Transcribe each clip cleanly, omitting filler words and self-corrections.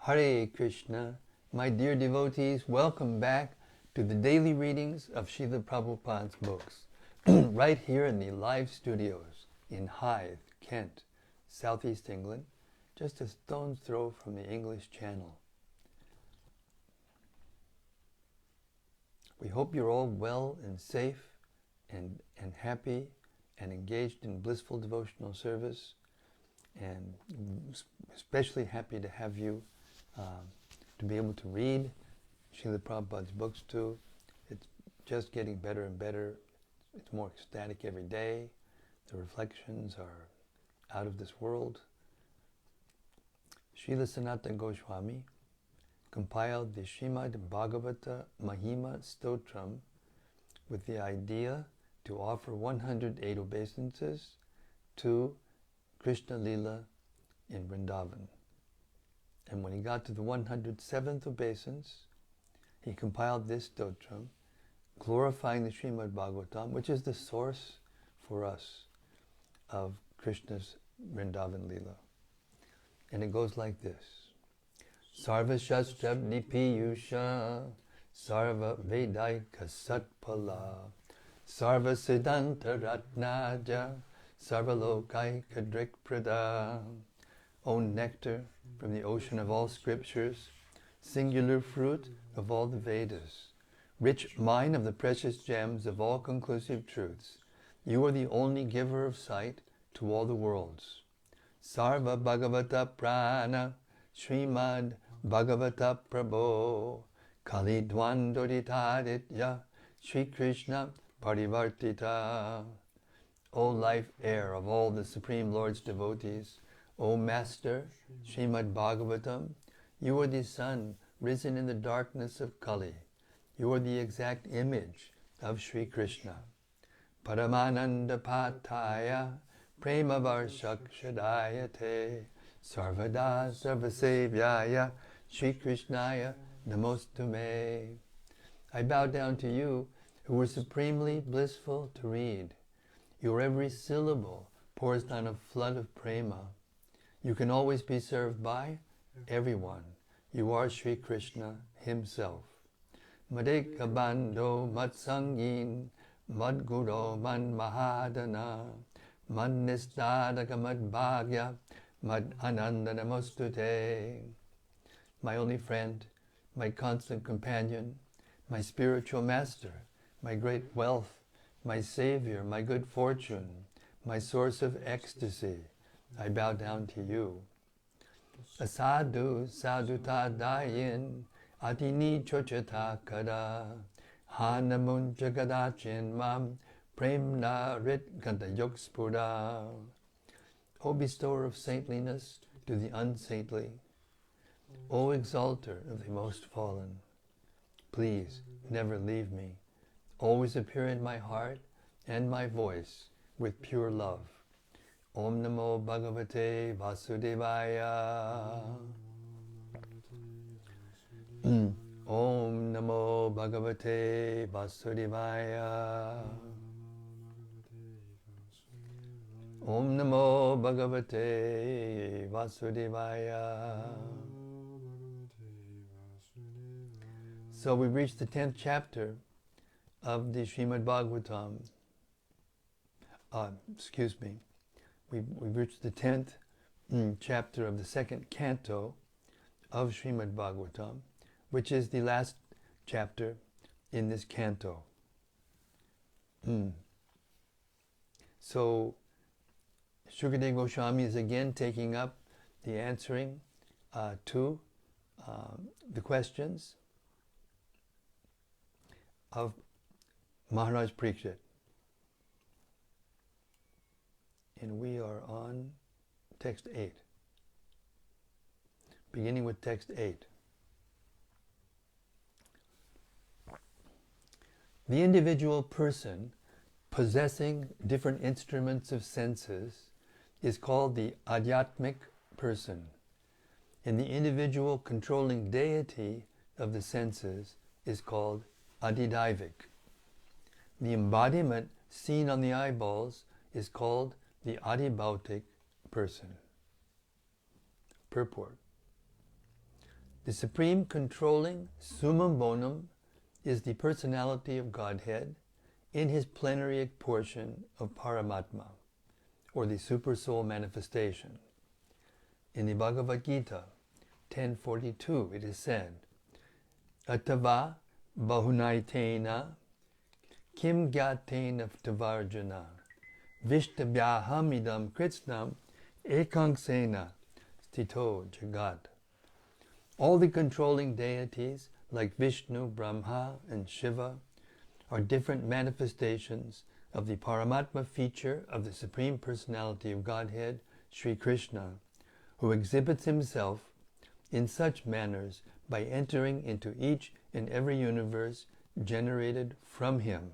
Hare Krishna. My dear devotees, welcome back to the daily readings of Srila Prabhupada's books, right here in the live studios in Hythe, Kent, Southeast England, just a stone's throw from the English Channel. We hope you're all well and safe and happy and engaged in blissful devotional service, and especially happy to have you to be able to read Srila Prabhupada's books too. It's just getting better and better. It's more ecstatic every day. The reflections are out of this world. Srila Sanatana Goswami compiled the Śrīmad-Bhāgavata Mahima Stotram with the idea to offer 108 obeisances to Krishna Lila in Vrindavan. And when he got to the 107th obeisance, he compiled this stotram, glorifying the Śrīmad-Bhāgavatam, which is the source for us of Krishna's Vrindavan Lila. And it goes like this. Sarva Shastra Nipiyusha Sarva Vedaika Satpala Sarva Siddhanta Ratnaja Sarva Lokaika Drikprada. O nectar from the ocean of all scriptures, singular fruit of all the Vedas, rich mine of the precious gems of all conclusive truths, you are the only giver of sight to all the worlds. Sarva Bhagavata Purāṇa Śrīmad-Bhāgavata Prabho Kali Dvandoditaditya Sri Krishna Parivartita. O life air of all the Supreme Lord's devotees, O Master, Śrīmad-Bhāgavatam, you are the sun risen in the darkness of Kali. You are the exact image of Sri Krishna. Paramananda Pataya Premavarshak Shadayate Sarvada Sarvasevyaya Sri Krishnaya Namostume. I bow down to you who are supremely blissful to read. Your every syllable pours down a flood of prema. You can always be served by everyone. You are Sri Krishna himself. Madeka Bando Matsangin Madguro Man Mahadana Mad Nistadaka Mad Bhagya Mad Ananda Namostute. My only friend, my constant companion, my spiritual master, my great wealth, my savior, my good fortune, my source of ecstasy, I bow down to you. Asadu saduta dayin atini chochata kada hanamun jagadachin mam premna rit ganta yogspura. O bestower of saintliness to the unsaintly, O exalter of the most fallen, please never leave me. Always appear in my heart and my voice with pure love. Om Namo Bhagavate Vasudevaya. Om Namo Bhagavate Vasudevaya. Om Namo Bhagavate Vasudevaya. So we've reached the 10th chapter of the Śrīmad-Bhāgavatam. We've reached the 10th chapter of the second canto of Śrīmad-Bhāgavatam, which is the last chapter in this canto. So Śrukadeva Goswami is again taking up the answering to the questions of Maharaj Parikshit. And we are on text 8. Beginning with text 8. The individual person possessing different instruments of senses is called the Adhyatmic person. And the individual controlling deity of the senses is called Adhidaivik. The embodiment seen on the eyeballs is called the Adhibhautic person. Purport. The supreme controlling summum bonum is the personality of Godhead in his plenary portion of Paramatma, or the Supersoul manifestation. In the Bhagavad Gita 10:42 it is said, Atava bahunaitena kim gyatena tavarjana vishtabhyahamidam kritsnam ekanksena stito jagat. All the controlling deities like Vishnu, Brahma, and Shiva are different manifestations of the Paramatma feature of the Supreme Personality of Godhead, Sri Krishna, who exhibits himself in such manners by entering into each and every universe generated from him.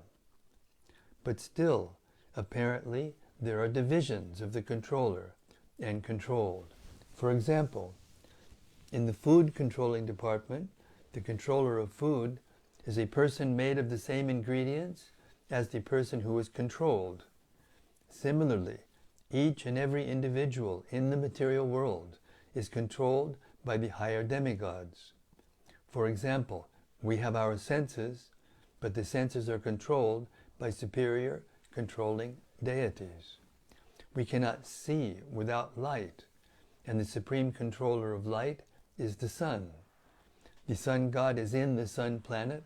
But still, apparently, there are divisions of the controller and controlled. For example, in the food controlling department, the controller of food is a person made of the same ingredients as the person who is controlled. Similarly, each and every individual in the material world is controlled by the higher demigods. For example, we have our senses, but the senses are controlled by superior controlling deities. We cannot see without light, and the supreme controller of light is the sun. The sun god is in the sun planet,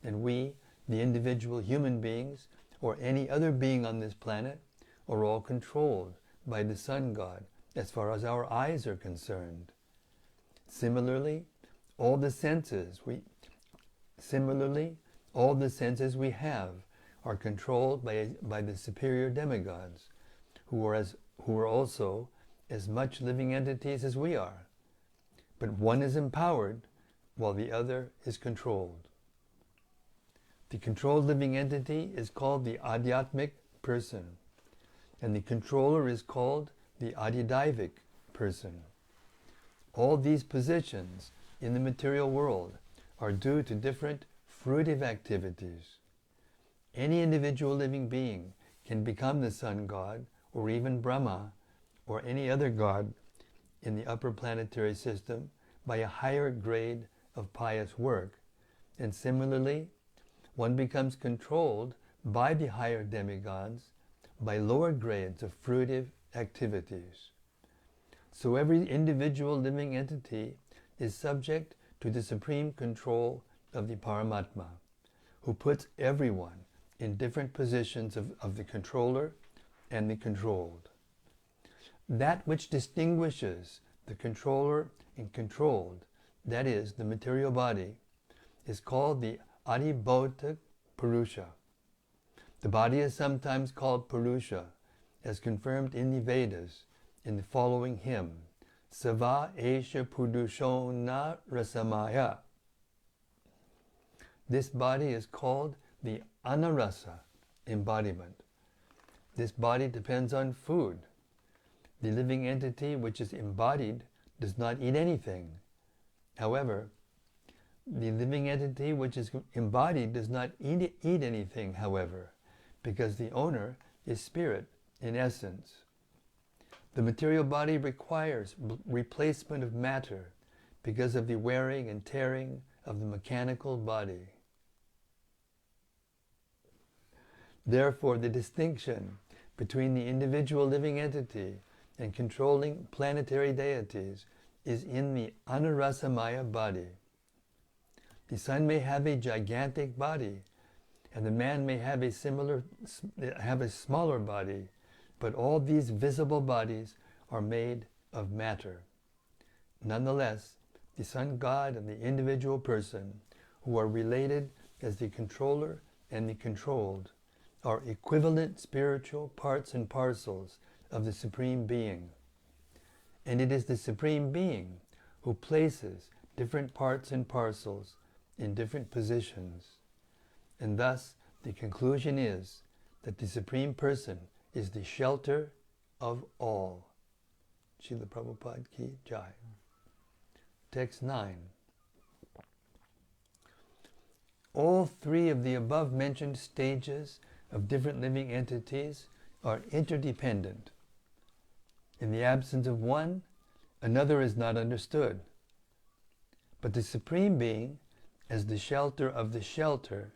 and we, the individual human beings, or any other being on this planet, are all controlled by the sun god as far as our eyes are concerned. Similarly, all the senses we have are controlled by the superior demigods, who are also as much living entities as we are. But one is empowered while the other is controlled. The controlled living entity is called the Adhyatmic person, and the controller is called the Adhidaivic person. All these positions in the material world are due to different fruitive activities. Any individual living being can become the sun god, or even Brahma, or any other god in the upper planetary system by a higher grade of pious work, and similarly, one becomes controlled by the higher demigods by lower grades of fruitive activities. So every individual living entity is subject to the supreme control of the Paramatma, who puts everyone in different positions of the controller and the controlled. That which distinguishes the controller and controlled, that is, the material body, is called the Adhibhauta Purusha. The body is sometimes called Purusha, as confirmed in the Vedas in the following hymn, Sava Esha Purushona Rasamaya. This body is called the Anarasa embodiment. This body depends on food. The living entity which is embodied does not eat anything. However, the living entity which is embodied does not eat anything, however, because the owner is spirit in essence. The material body requires replacement of matter because of the wearing and tearing of the mechanical body. Therefore, the distinction between the individual living entity and controlling planetary deities is in the Anarasamaya body. The sun may have a gigantic body, and the man may have a smaller body, but all these visible bodies are made of matter. Nonetheless, the sun god and the individual person, who are related as the controller and the controlled, are equivalent spiritual parts and parcels of the Supreme Being. And it is the Supreme Being who places different parts and parcels in different positions. And thus, the conclusion is that the Supreme Person is the shelter of all. Srila Prabhupada Ki Jai. Text 9. All three of the above mentioned stages of different living entities are interdependent. In the absence of one, another is not understood. But the Supreme Being, as the shelter of the shelter,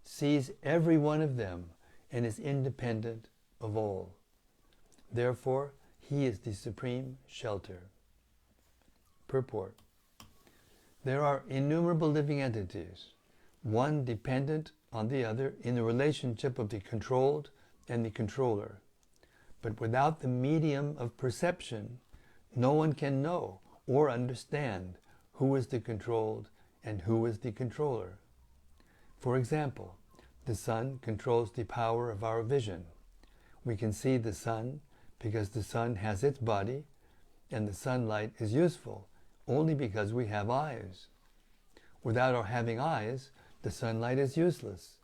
sees every one of them and is independent of all. Therefore, he is the supreme shelter. Purport. There are innumerable living entities, one dependent on the other in the relationship of the controlled and the controller. But without the medium of perception, no one can know or understand who is the controlled and who is the controller. For example, the sun controls the power of our vision. We can see the sun because the sun has its body, and the sunlight is useful only because we have eyes. Without our having eyes, the sunlight is useless,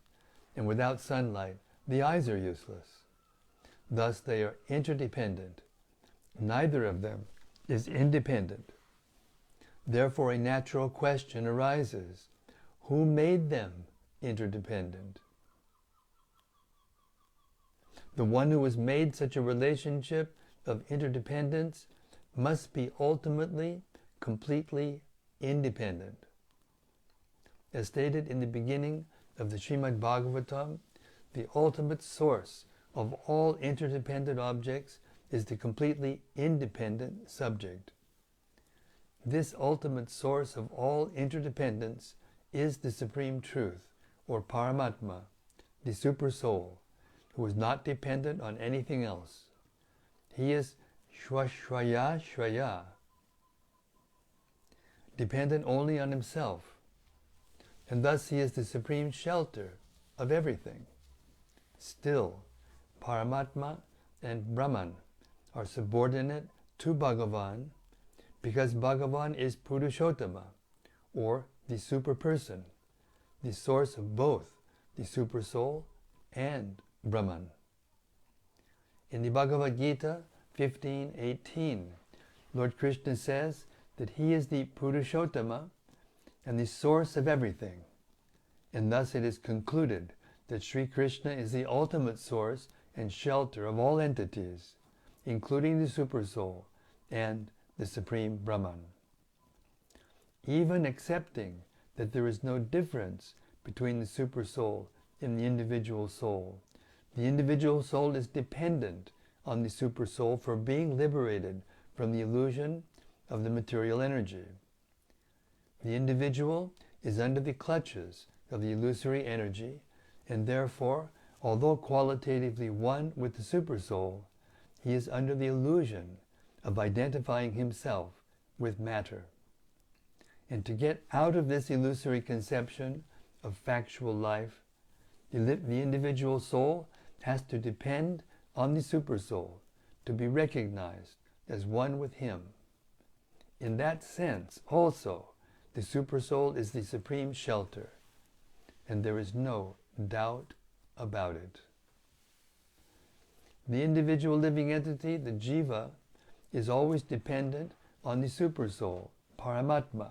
and without sunlight, the eyes are useless. Thus they are interdependent. Neither of them is independent. Therefore a natural question arises: who made them interdependent? The one who has made such a relationship of interdependence must be ultimately, completely independent. As stated in the beginning of the Śrīmad-Bhāgavatam, the ultimate source of all interdependent objects is the completely independent subject. This ultimate source of all interdependence is the Supreme Truth, or Paramatma, the Super Soul, who is not dependent on anything else. He is Shvashvaya Shvaya, dependent only on himself, and thus he is the supreme shelter of everything. Still, Paramatma and Brahman are subordinate to Bhagavan because Bhagavan is Purushottama, or the super person, the source of both the super soul and Brahman. In the Bhagavad Gita 15:18, Lord Krishna says that he is the Purushottama and the source of everything, and thus it is concluded that Sri Krishna is the ultimate source and shelter of all entities, including the super soul and the supreme Brahman. Even accepting that there is no difference between the super soul and the individual soul is dependent on the super soul for being liberated from the illusion of the material energy. The individual is under the clutches of the illusory energy, and therefore, although qualitatively one with the super soul, he is under the illusion of identifying himself with matter. And to get out of this illusory conception of factual life, the individual soul has to depend on the super soul to be recognized as one with him. In that sense, also, the super soul is the supreme shelter, and there is no doubt about it. The individual living entity, the jiva, is always dependent on the super soul, Paramatma,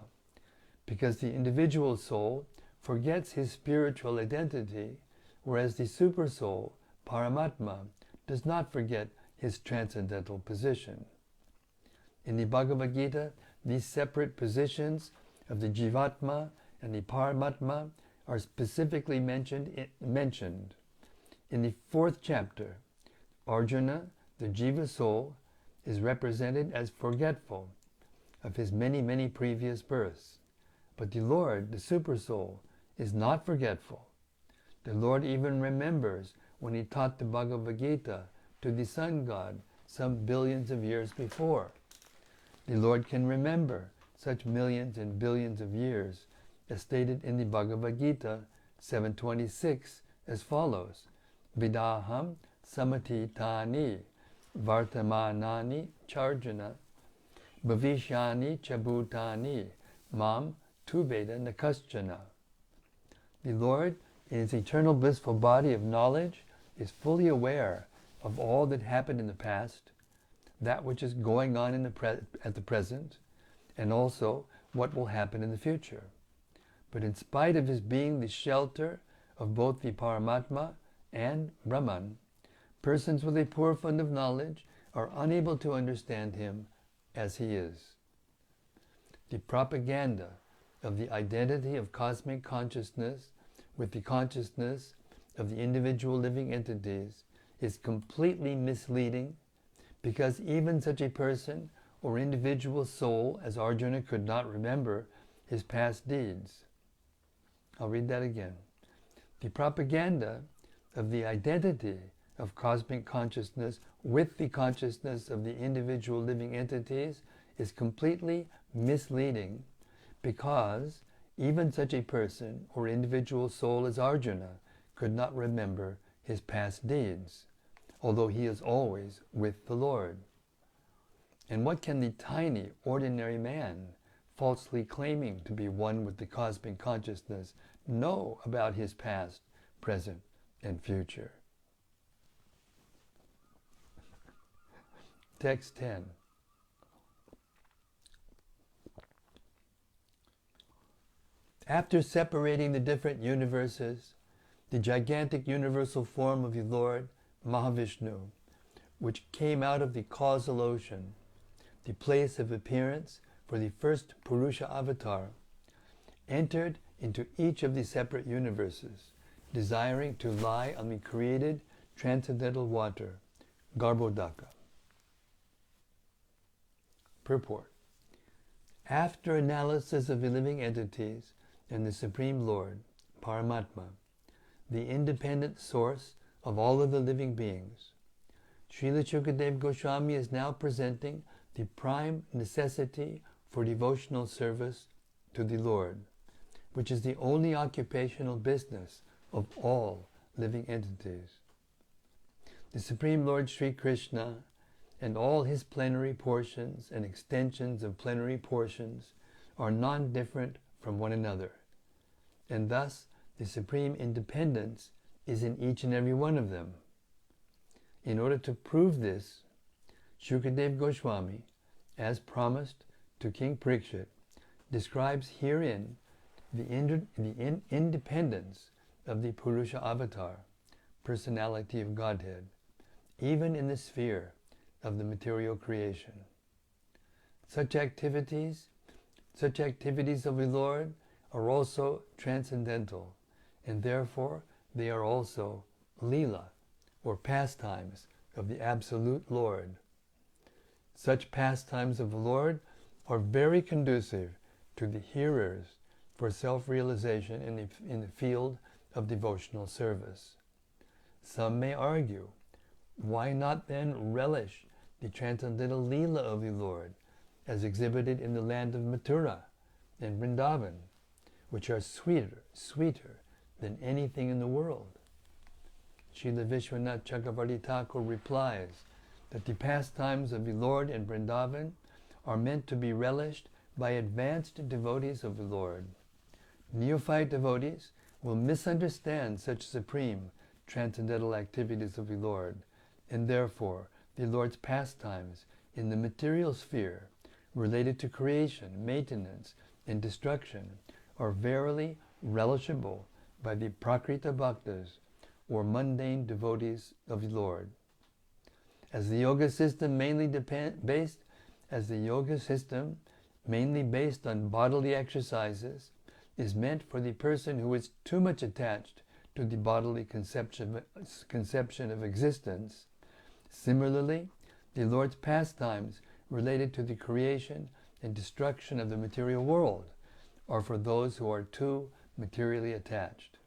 because the individual soul forgets his spiritual identity, whereas the super soul, Paramatma, does not forget his transcendental position. In the Bhagavad Gita, these separate positions of the Jivatma and the Paramatma are specifically mentioned. In the 4th chapter, Arjuna, the Jiva soul, is represented as forgetful of his many, many previous births. But the Lord, the Super Soul, is not forgetful. The Lord even remembers when he taught the Bhagavad Gita to the Sun God some billions of years before. The Lord can remember such millions and billions of years, as stated in the Bhagavad Gita 7:26 as follows: Vidaham samatitani vartamanani charjana bhavishyani chabhutani mam tuveda nakaschana. The Lord, in his eternal blissful body of knowledge, is fully aware of all that happened in the past, that which is going on at the present, and also what will happen in the future. But in spite of his being the shelter of both the Paramatma and Brahman, persons with a poor fund of knowledge are unable to understand him as he is. The propaganda of the identity of cosmic consciousness with the consciousness of the individual living entities is completely misleading, because even such a person or individual soul as Arjuna could not remember his past deeds. I'll read that again. The propaganda of the identity of cosmic consciousness with the consciousness of the individual living entities is completely misleading, because even such a person or individual soul as Arjuna could not remember his past deeds, although he is always with the Lord. And what can the tiny, ordinary man, falsely claiming to be one with the cosmic consciousness, know about his past, present, and future? Text 10. After separating the different universes, the gigantic universal form of the Lord, Mahavishnu, which came out of the causal ocean, the place of appearance for the first Purusha avatar, entered into each of the separate universes, desiring to lie on the created transcendental water, Garbhodaka. Purport. After analysis of the living entities and the Supreme Lord, Paramatma, the independent source of all of the living beings, Srila Shukadeva Goswami is now presenting the prime necessity for devotional service to the Lord, which is the only occupational business of all living entities. The Supreme Lord Sri Krishna and all his plenary portions and extensions of plenary portions are non-different from one another, and thus the supreme independence is in each and every one of them. In order to prove this, Shukadeva Goswami, as promised to King Parikshit, describes herein the independence of the Purusha avatar, personality of Godhead, even in the sphere of the material creation. Such activities of the Lord are also transcendental, and therefore they are also Leela, or pastimes of the Absolute Lord. Such pastimes of the Lord are very conducive to the hearers for self-realization in the field of devotional service. Some may argue, why not then relish the transcendental Leela of the Lord as exhibited in the land of Mathura and Vrindavan, which are sweeter than anything in the world? Srila Vishwanath Chakravarti Thakur replies that the pastimes of the Lord in Vrindavan are meant to be relished by advanced devotees of the Lord. Neophyte devotees will misunderstand such supreme transcendental activities of the Lord, and therefore the Lord's pastimes in the material sphere related to creation, maintenance, and destruction are verily relishable by the Prakrita Bhaktas, or mundane devotees of the Lord. As the yoga system mainly based on bodily exercises is meant for the person who is too much attached to the bodily conception of existence, similarly, the Lord's pastimes related to the creation and destruction of the material world are for those who are too materially attached.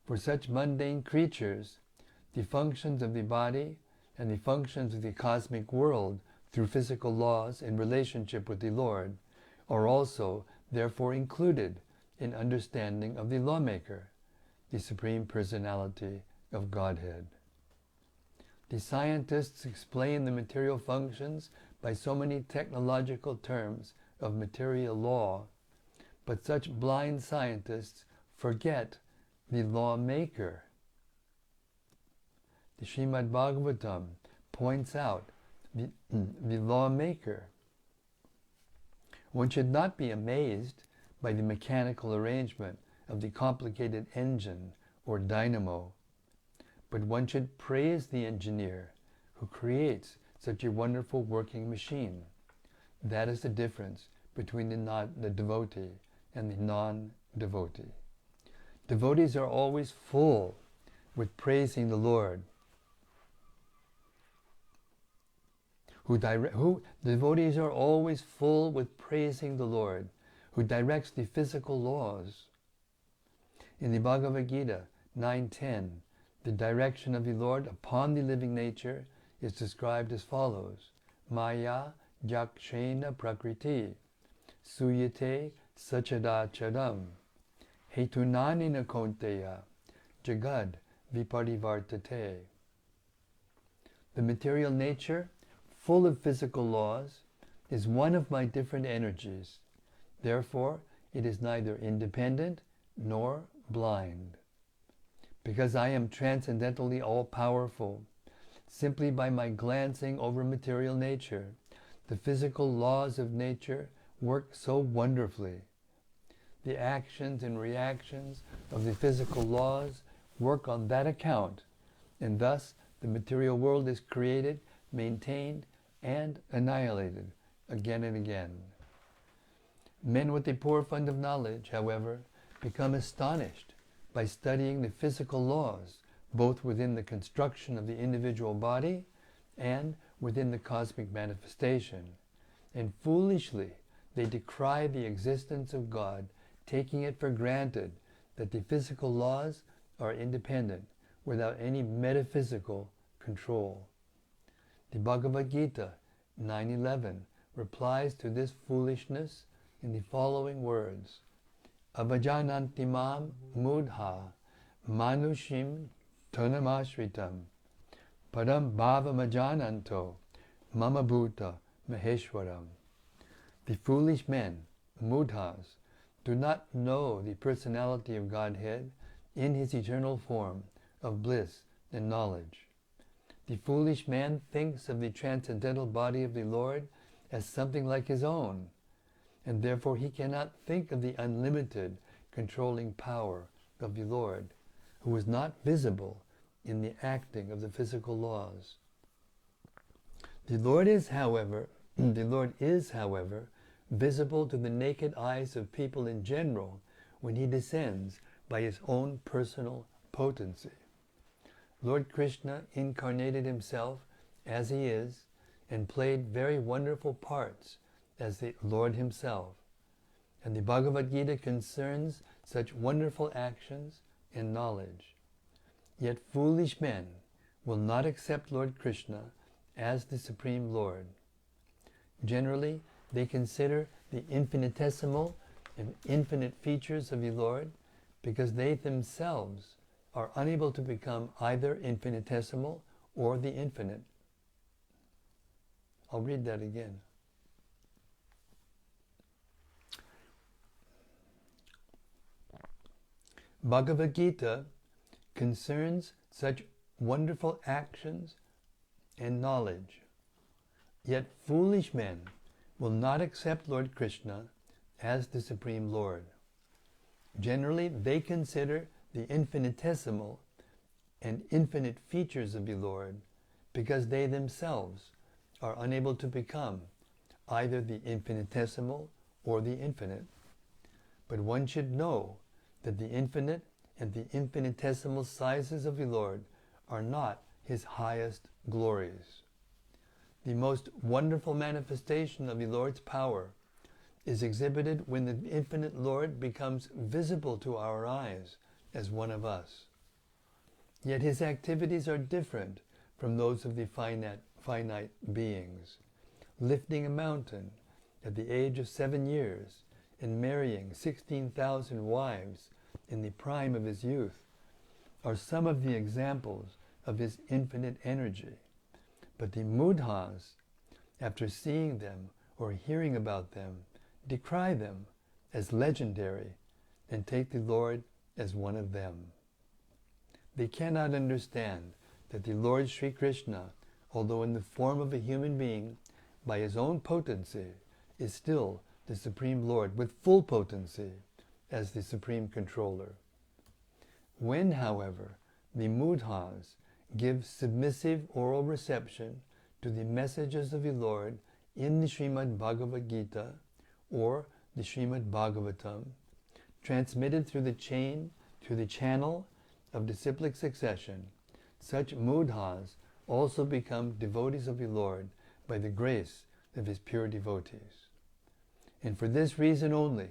For such mundane creatures, the functions of the body and the functions of the cosmic world through physical laws in relationship with the Lord are also therefore included in understanding of the lawmaker, the Supreme Personality of Godhead. The scientists explain the material functions by so many technological terms of material law, but such blind scientists forget the lawmaker. The Śrīmad-Bhāgavatam points out the lawmaker. One should not be amazed by the mechanical arrangement of the complicated engine or dynamo, but one should praise the engineer who creates such a wonderful working machine. That is the difference between the devotee and the non-devotee. Devotees are always full with praising the Lord. Devotees are always full with praising the Lord, who directs the physical laws. In the Bhagavad Gita 9:10, the direction of the Lord upon the living nature is described as follows: Maya yakshena prakriti suyate sachadachadam hetunani nakonteya jagad viparivartate. The material nature, full of physical laws, is one of my different energies. Therefore, it is neither independent nor blind. Because I am transcendentally all-powerful, simply by my glancing over material nature, the physical laws of nature work so wonderfully. The actions and reactions of the physical laws work on that account, and thus the material world is created, maintained, and annihilated again and again. Men with a poor fund of knowledge, however, become astonished by studying the physical laws, both within the construction of the individual body and within the cosmic manifestation, and foolishly they decry the existence of God, taking it for granted that the physical laws are independent, without any metaphysical control. The Bhagavad Gita 9:11 replies to this foolishness in the following words: Avajananti mam mudha manushim tanamashritam padam bhavamajananto mama bhuta maheshwaram. The foolish men, mudhas, do not know the personality of Godhead in his eternal form of bliss and knowledge. The foolish man thinks of the transcendental body of the Lord as something like his own, and therefore he cannot think of the unlimited controlling power of the Lord, who is not visible in the acting of the physical laws. The Lord is, however, visible to the naked eyes of people in general when he descends by his own personal potency. Lord Krishna incarnated himself as he is and played very wonderful parts as the Lord himself. And the Bhagavad Gita concerns such wonderful actions and knowledge. Yet foolish men will not accept Lord Krishna as the Supreme Lord. Generally, they consider the infinitesimal and infinite features of the Lord because they themselves are unable to become either infinitesimal or the infinite. I'll read that again. Bhagavad Gita concerns such wonderful actions and knowledge. Yet foolish men will not accept Lord Krishna as the Supreme Lord. Generally, they consider the infinitesimal and infinite features of the Lord because they themselves are unable to become either the infinitesimal or the infinite. But one should know that the infinite and the infinitesimal sizes of the Lord are not his highest glories. The most wonderful manifestation of the Lord's power is exhibited when the infinite Lord becomes visible to our eyes as one of us. Yet his activities are different from those of the finite beings. Lifting a mountain at the age of 7 years and marrying 16,000 wives in the prime of his youth are some of the examples of his infinite energy. But the mudhas, after seeing them or hearing about them, decry them as legendary and take the Lord as one of them. They cannot understand that the Lord Sri Krishna, although in the form of a human being, by his own potency, is still the Supreme Lord with full potency as the Supreme Controller. When, however, the mudhas give submissive oral reception to the messages of the Lord in the Srimad-Bhagavad Gita or the Śrīmad-Bhāgavatam, transmitted through the channel of disciplic succession, such mudhas also become devotees of the Lord by the grace of his pure devotees. And for this reason only,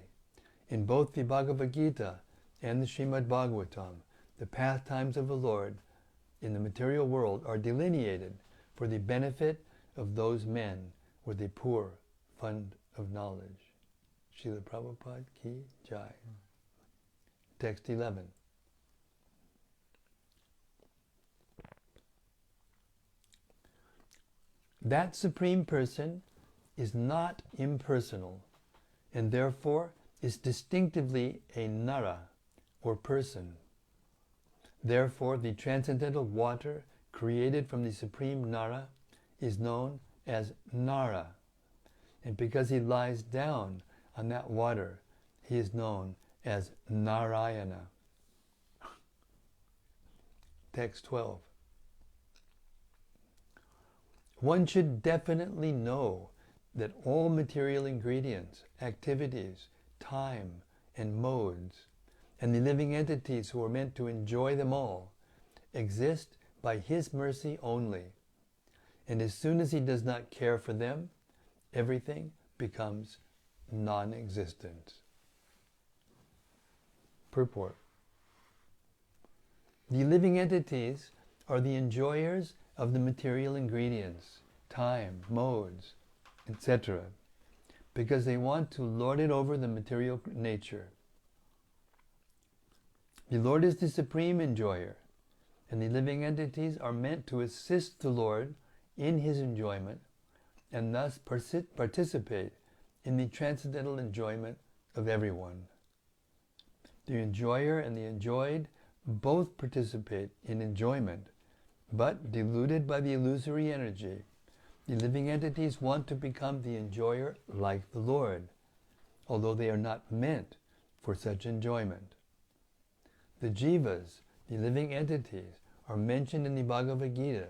in both the Bhagavad Gita and the Śrīmad-Bhāgavatam, the pastimes of the Lord in the material world are delineated for the benefit of those men with a poor fund of knowledge. Srila Prabhupada ki jai. Text 11. That Supreme Person is not impersonal, and therefore is distinctively a Nara, or person. Therefore, the transcendental water created from the Supreme Nara is known as Nara, and because he lies down on that water, he is known as Narayana. Text 12. One should definitely know that all material ingredients, activities, time, and modes, and the living entities who are meant to enjoy them all, exist by his mercy only. And as soon as he does not care for them, everything becomes non-existent. Purport. The living entities are the enjoyers of the material ingredients, time, modes, etc., because they want to lord it over the material nature. The Lord is the supreme enjoyer, and the living entities are meant to assist the Lord in his enjoyment and thus participate in the transcendental enjoyment of everyone. The enjoyer and the enjoyed both participate in enjoyment, but deluded by the illusory energy, the living entities want to become the enjoyer like the Lord, although they are not meant for such enjoyment. The jivas, the living entities, are mentioned in the Bhagavad Gita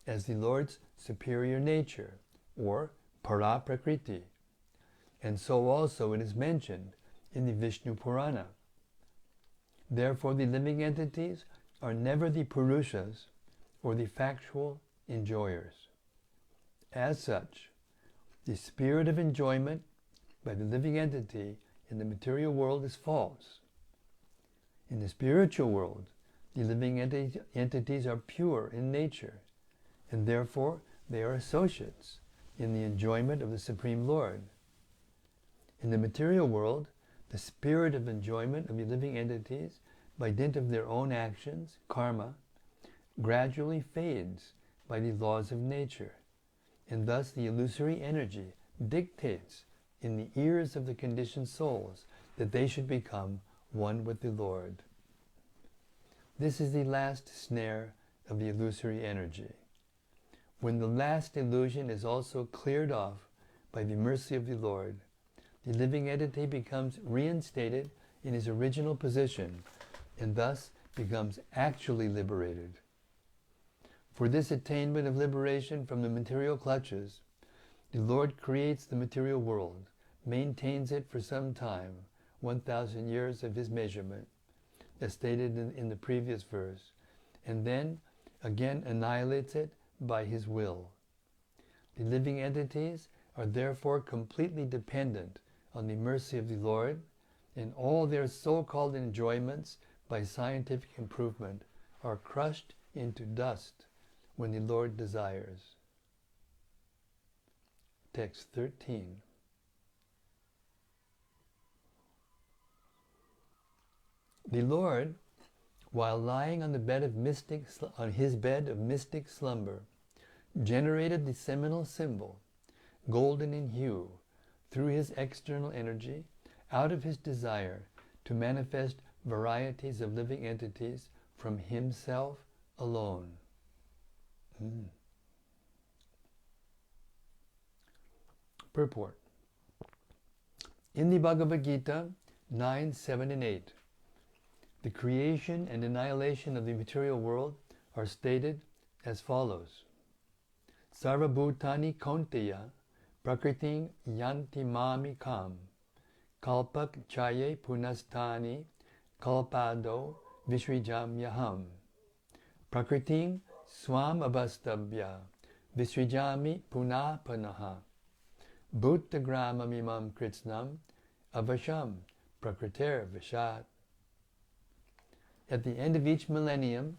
as the Lord's superior nature, or para prakriti, and so also it is mentioned in the Vishnu Purāṇa. Therefore, the living entities are never the Purushas or the factual enjoyers. As such, the spirit of enjoyment by the living entity in the material world is false. In the spiritual world, the living entities are pure in nature, and therefore they are associates in the enjoyment of the Supreme Lord. In the material world, the spirit of enjoyment of the living entities, by dint of their own actions, karma, gradually fades by the laws of nature, and thus the illusory energy dictates in the ears of the conditioned souls that they should become one with the Lord. This is the last snare of the illusory energy. When the last illusion is also cleared off by the mercy of the Lord, the living entity becomes reinstated in his original position and thus becomes actually liberated. For this attainment of liberation from the material clutches, the Lord creates the material world, maintains it for some time, 1,000 years of his measurement, as stated in the previous verse, and then again annihilates it by his will. The living entities are therefore completely dependent on the mercy of the Lord, and all their so-called enjoyments by scientific improvement are crushed into dust when the Lord desires. Text 13. The Lord, while lying on his bed of mystic slumber, generated the seminal symbol, golden in hue, through his external energy, out of his desire to manifest varieties of living entities from himself alone. Purport. In the Bhagavad Gita 9, 7, and 8, the creation and annihilation of the material world are stated as follows. Sarva bhutani kaunteya prakriting yanti mamikam kalpak chaye punastani kalpado visrijamyaham. Prakritim swam abhastabhya visrijami punah panaha. Bhuttagramamimam kritsnam avasham prakriter vishat. At the end of each millennium,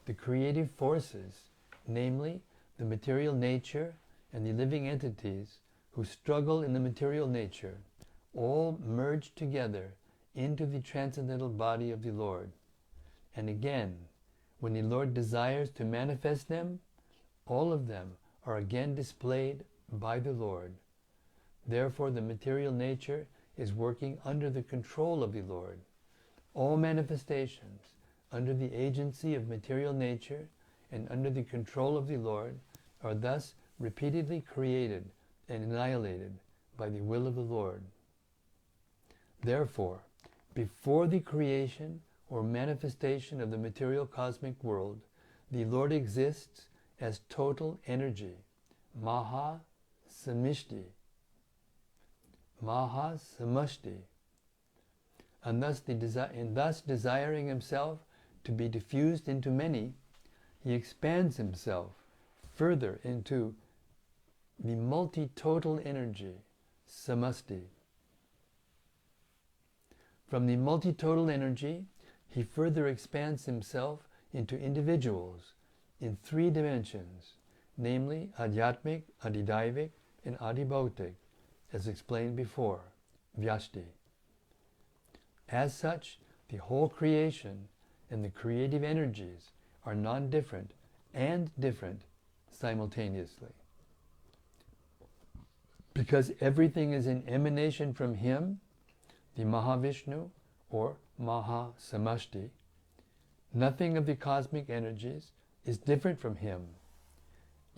the creative forces, namely the material nature and the living entities who struggle in the material nature, all merge together into the transcendental body of the Lord. And again, when the Lord desires to manifest them, all of them are again displayed by the Lord. Therefore, the material nature is working under the control of the Lord. All manifestations under the agency of material nature and under the control of the Lord are thus repeatedly created and annihilated by the will of the Lord. Therefore, before the creation or manifestation of the material cosmic world, the Lord exists as total energy, Maha Samishti, Maha Samashti, and thus desiring himself to be diffused into many, he expands himself further into the multi-total energy, Samasti. From the multi-total energy, he further expands himself into individuals in 3 dimensions, namely Adhyatmic, Adhidaivic, and Adhibhautic, as explained before, Vyashti. As such, the whole creation and the creative energies are non-different and different simultaneously. Because everything is an emanation from him, the Mahavishnu or Mahasamashti, nothing of the cosmic energies is different from him.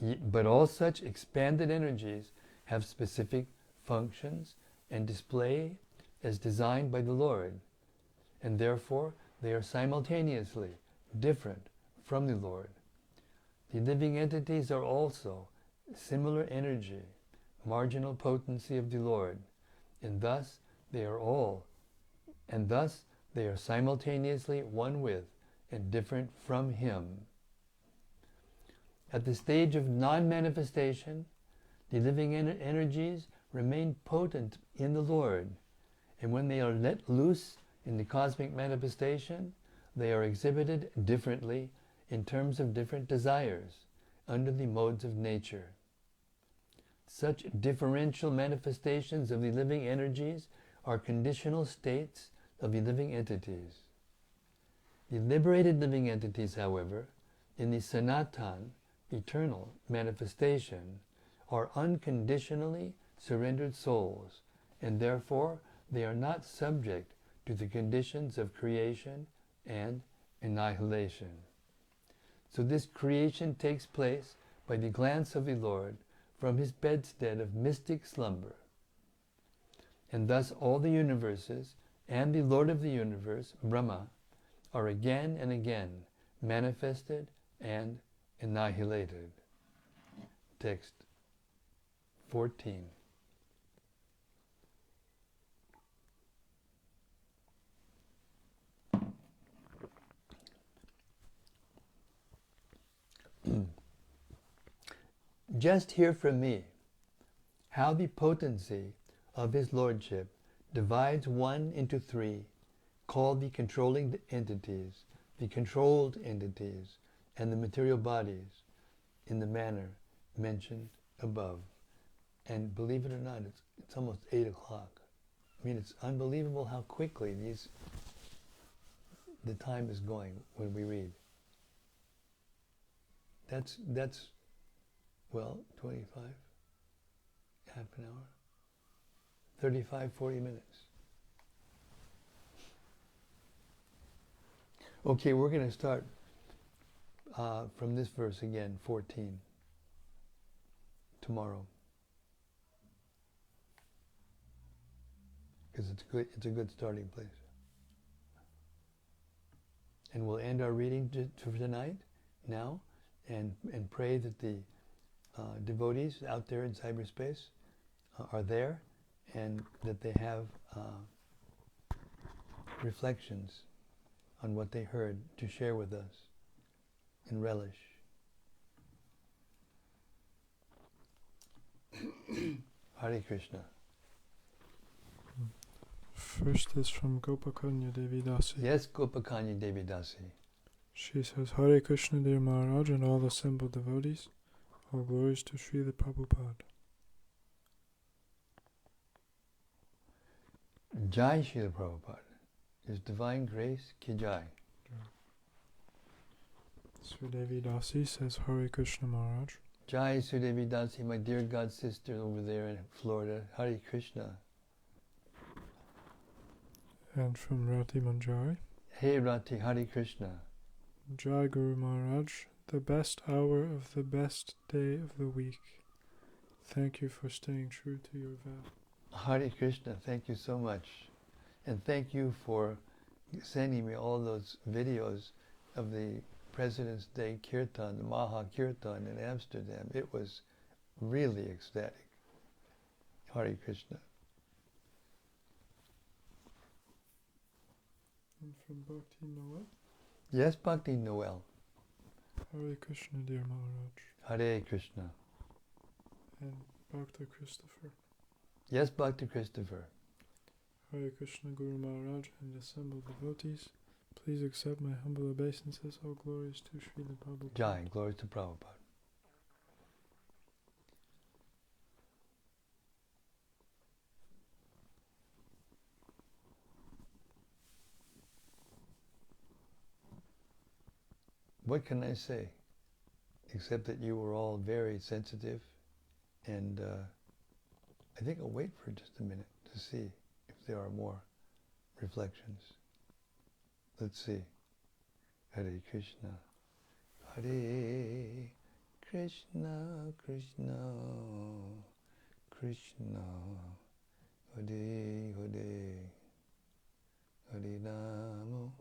But all such expanded energies have specific functions and display as designed by the Lord, and therefore they are simultaneously different from the Lord. The living entities are also similar energy, marginal potency of the Lord, and thus they are simultaneously one with and different from him. At the stage of non-manifestation, the living energies remain potent in the Lord, and when they are let loose in the cosmic manifestation, they are exhibited differently in terms of different desires under the modes of nature. Such differential manifestations of the living energies are conditional states of the living entities. The liberated living entities, however, in the Sanatan, eternal manifestation, are unconditionally surrendered souls, and therefore they are not subject to the conditions of creation and annihilation. So this creation takes place by the glance of the Lord from his bedstead of mystic slumber. And thus all the universes and the Lord of the universe, Brahma, are again and again manifested and annihilated. Text 14. Just hear from me how the potency of his lordship divides one into 3, called the controlling entities, the controlled entities, and the material bodies, in the manner mentioned above. And believe it or not, it's almost 8 o'clock. I mean, it's unbelievable how quickly the time is going when we read. That's 25, half an hour, 35, 40 minutes. Okay, we're going to start from this verse again, 14, tomorrow. Because it's a good starting place. And we'll end our reading for tonight, now, and pray that the devotees out there in cyberspace are there and that they have reflections on what they heard to share with us and relish. Hare Krishna. First is from Gopakanya Devi Dasi. Yes, Gopakanya Devi Dasi. She says, Hare Krishna, dear Maharaj, and all assembled devotees. All glories to Srila Prabhupada. Jai Srila Prabhupada. His divine grace, ki jai. Sri Devi Dasi says, Hare Krishna, Maharaj. Jai Sudevi Dasi, my dear God sister over there in Florida. Hare Krishna. And from Rati Manjari. Hey Rati, Hare Krishna. Jai Guru Maharaj, the best hour of the best day of the week. Thank you for staying true to your vow. Hare Krishna, thank you so much. And thank you for sending me all those videos of the President's Day Kirtan, the Maha Kirtan in Amsterdam. It was really ecstatic. Hare Krishna. And from Bhakti Noel. Yes, Bhakti Noel. Hare Krishna, dear Maharaj. Hare Krishna. And Bhakta Christopher. Yes, Bhakti Christopher. Hare Krishna, Guru Maharaj, and assembled devotees. Please accept my humble obeisances. All glories to Srila Prabhupada. Jai, glory to Prabhupada. What can I say? Except that you were all very sensitive, and I think I'll wait for just a minute to see if there are more reflections. Let's see. Hare Krishna. Hare Krishna, Krishna, Krishna, Hare Hare, Hare Rama,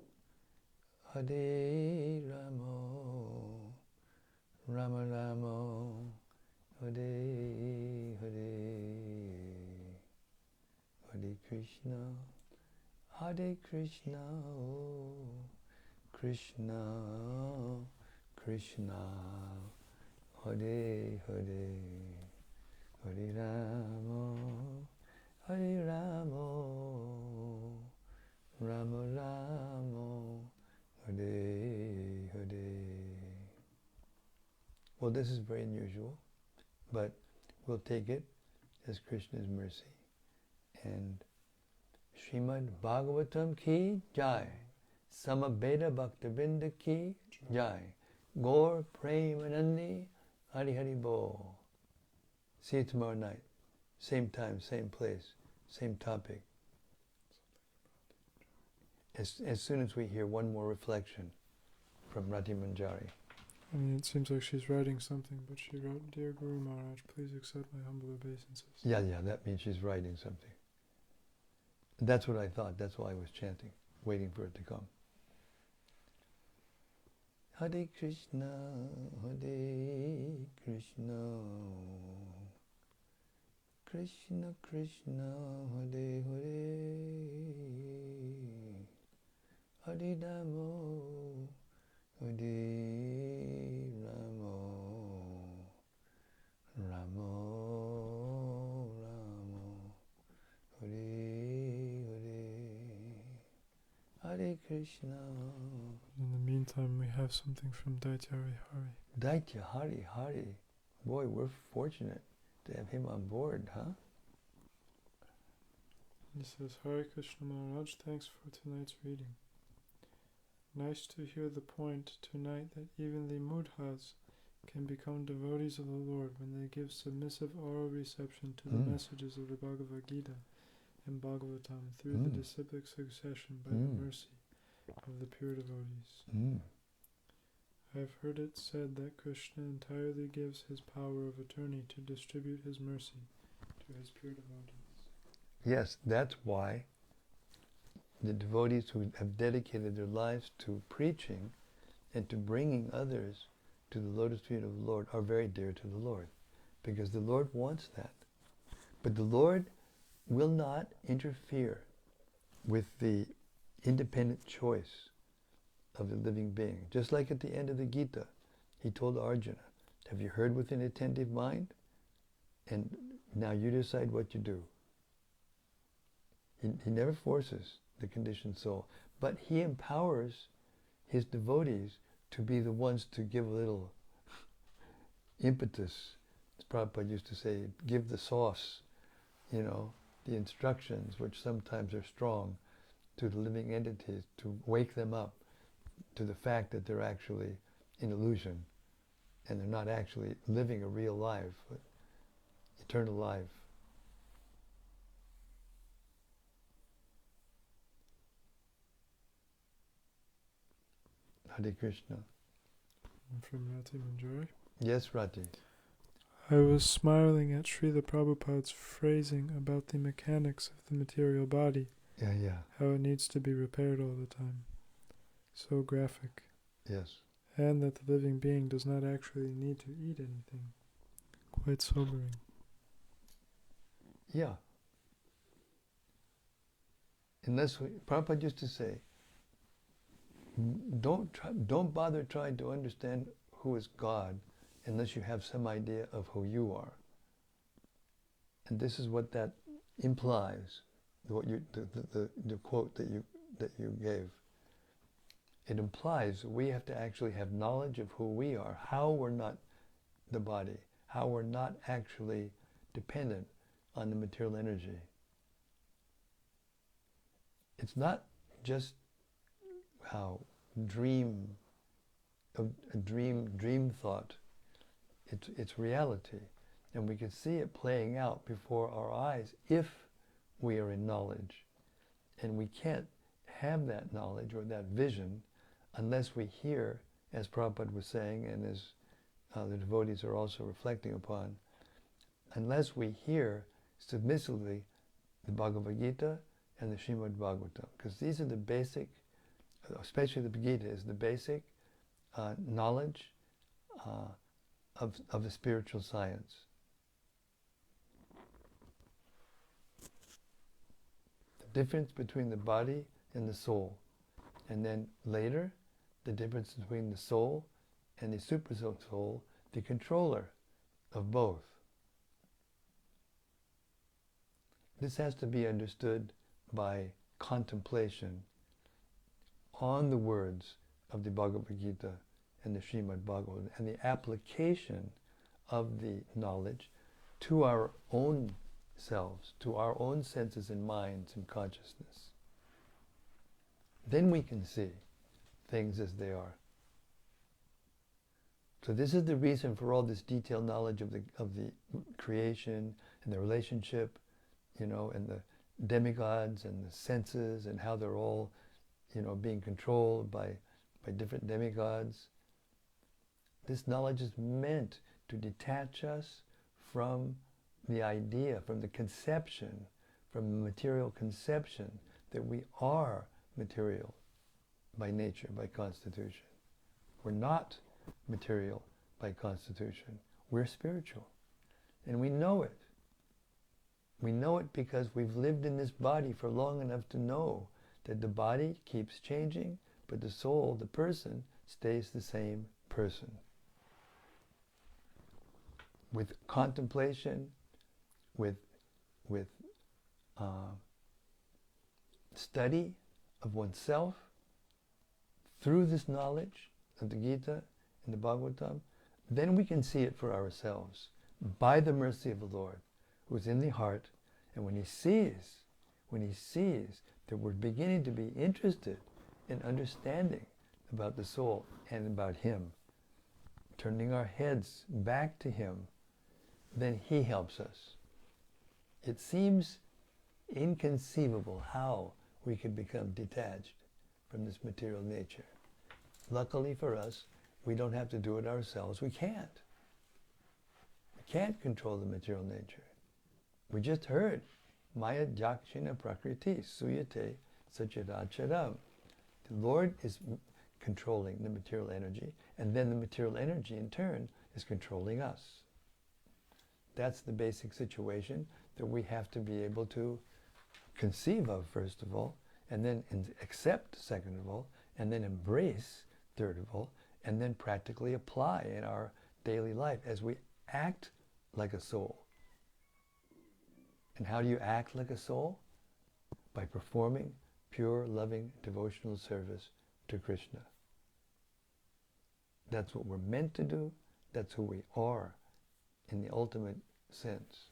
Hare Rama, Rama Rama, Hare Hare, Hare Krishna, Hare Krishna, Krishna, Krishna, Hare Hare, Hare Rama, Hare Rama, Rama Rama, Hare Hare. Well, this is very unusual, but we'll take it as Krishna's mercy. And Śrīmad-Bhāgavatam ki jai, Samaveda Bhaktavinda ki jai, Gaur Premanandi Hari Hari Bo. See you tomorrow night. Same time, same place, same topic. As soon as we hear one more reflection from Rati Manjari. I mean, it seems like she's writing something, but she wrote, Dear Guru Maharaj, please accept my humble obeisances. Yeah, that means she's writing something. That's what I thought. That's why I was chanting, waiting for it to come. Hare Krishna, Hare Krishna, Krishna Krishna, Hare Hare, Hare Rama, Hare Rama, Rama Rama, Hare Hare, Hare Krishna. In the meantime, we have something from Daityari Hari. Daitya Hari Hari. Boy, we're fortunate to have him on board, huh? He says, Hare Krishna Maharaj, thanks for tonight's reading. Nice to hear the point tonight that even the mudhas can become devotees of the Lord when they give submissive oral reception to the messages of the Bhagavad Gita and Bhagavatam through the disciplic succession by the mercy of the pure devotees. I have heard it said that Krishna entirely gives his power of attorney to distribute his mercy to his pure devotees. Yes, that's why the devotees who have dedicated their lives to preaching and to bringing others to the lotus feet of the Lord are very dear to the Lord, because the Lord wants that. But the Lord will not interfere with the independent choice of the living being. Just like at the end of the Gita, he told Arjuna, have you heard with an attentive mind? And now you decide what you do. He never forces the conditioned soul, but he empowers his devotees to be the ones to give a little impetus. As Prabhupada used to say, give the sauce, you know, the instructions, which sometimes are strong, to the living entities, to wake them up to the fact that they're actually in illusion and they're not actually living a real life, eternal life. Hare Krishna. From Rati Manjari. Yes, Rati. I was smiling at Srila Prabhupada's phrasing about the mechanics of the material body. Yeah. How it needs to be repaired all the time. So graphic. Yes. And that the living being does not actually need to eat anything. Quite sobering. Yeah. Prabhupada used to say, don't bother trying to understand who is God unless you have some idea of who you are. And this is what that implies. The quote that you gave. It implies we have to actually have knowledge of who we are, how we're not the body, how we're not actually dependent on the material energy. It's not just how dream thought. It's reality, and we can see it playing out before our eyes if we are in knowledge. And we can't have that knowledge or that vision unless we hear, as Prabhupada was saying, and as the devotees are also reflecting upon, unless we hear submissively the Bhagavad Gita and the Śrīmad-Bhāgavatam, because these are the basic, especially the Gita is the basic knowledge of the spiritual science. The difference between the body and the soul. And then later, the difference between the soul and the super soul, the controller of both. This has to be understood by contemplation on the words of the Bhagavad Gita and the Śrīmad-Bhāgavatam, and the application of the knowledge to our own selves, to our own senses and minds and consciousness. Then we can see things as they are. So this is the reason for all this detailed knowledge of the creation and the relationship, you know, and the demigods and the senses and how they're all, you know, being controlled by different demigods. This knowledge is meant to detach us from the idea, from the conception, from the material conception that we are material by nature, by constitution. We're not material by constitution. We're spiritual. And we know it. We know it because we've lived in this body for long enough to know that the body keeps changing, but the soul, the person, stays the same person. With contemplation, with study of oneself, through this knowledge of the Gita and the Bhagavatam, then we can see it for ourselves by the mercy of the Lord, who is in the heart. And when he sees that we're beginning to be interested in understanding about the soul and about him, turning our heads back to him, then he helps us. It seems inconceivable how we could become detached from this material nature. Luckily for us, we don't have to do it ourselves. We can't. We can't control the material nature. We just heard, Maya Jakshina Prakriti Suyate Sachiracharam. The Lord is controlling the material energy, and then the material energy in turn is controlling us. That's the basic situation that we have to be able to conceive of, first of all, and then accept, second of all, and then embrace, third of all, and then practically apply in our daily life as we act like a soul. And how do you act like a soul? By performing pure, loving, devotional service to Krishna. That's what we're meant to do. That's who we are in the ultimate sense.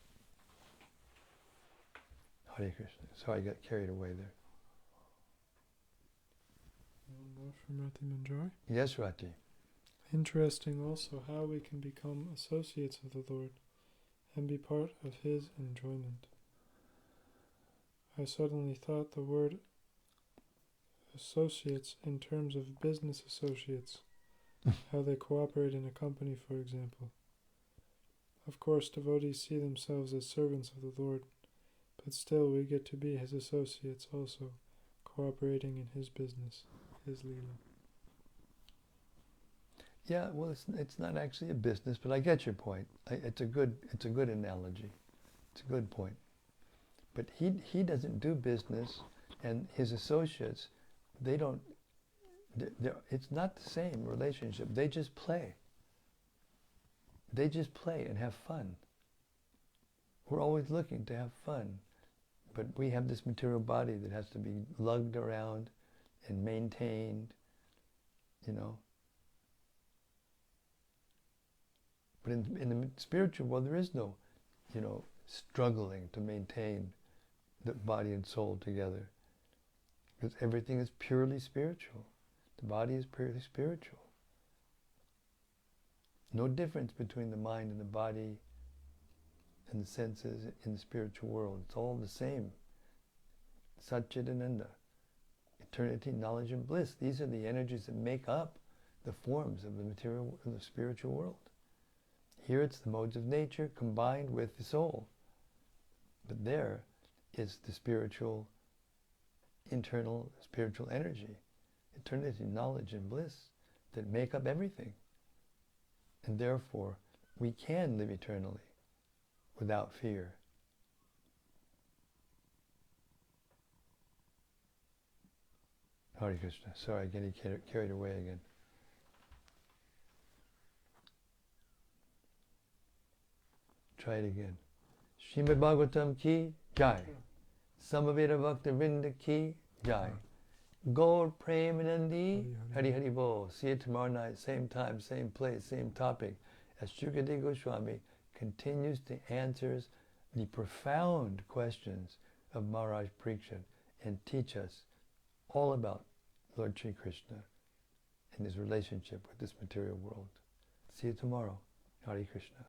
Hare Krishna. Sorry, I got carried away there. One more from Rati Manjari. Yes, Rati. Interesting also how we can become associates of the Lord and be part of His enjoyment. I suddenly thought the word associates in terms of business associates, how they cooperate in a company, for example. Of course, devotees see themselves as servants of the Lord, but still we get to be His associates also, cooperating in His business, His Leela. Yeah, well, it's not actually a business, but I get your point. It's a good analogy. It's a good point. But he doesn't do business, and his associates, they don't. It's not the same relationship. They just play. They just play and have fun. We're always looking to have fun, but we have this material body that has to be lugged around and maintained, you know. But in the spiritual world, there is no, you know, struggling to maintain the body and soul together, because everything is purely spiritual. The body is purely spiritual. No difference between the mind and the body and the senses in the spiritual world. It's all the same. Satchidananda, eternity, knowledge, and bliss. These are the energies that make up the forms of the material, of the spiritual world. Here it's the modes of nature combined with the soul. But there is the spiritual, internal spiritual energy, eternity, knowledge, and bliss that make up everything. And therefore, we can live eternally without fear. Hare Krishna. Sorry, getting carried away again. Try it again. Śrīmad-Bhāgavatam ki jai. Samaveta Bhakta Vrinda ki jai. Gaur Premanandi Hari Hari Bol. See you tomorrow night, same time, same place, same topic, as Shukadeva Goswami continues to answer the profound questions of Maharaj Parikshit and teach us all about Lord Sri Krishna and his relationship with this material world. See you tomorrow. Hare Krishna.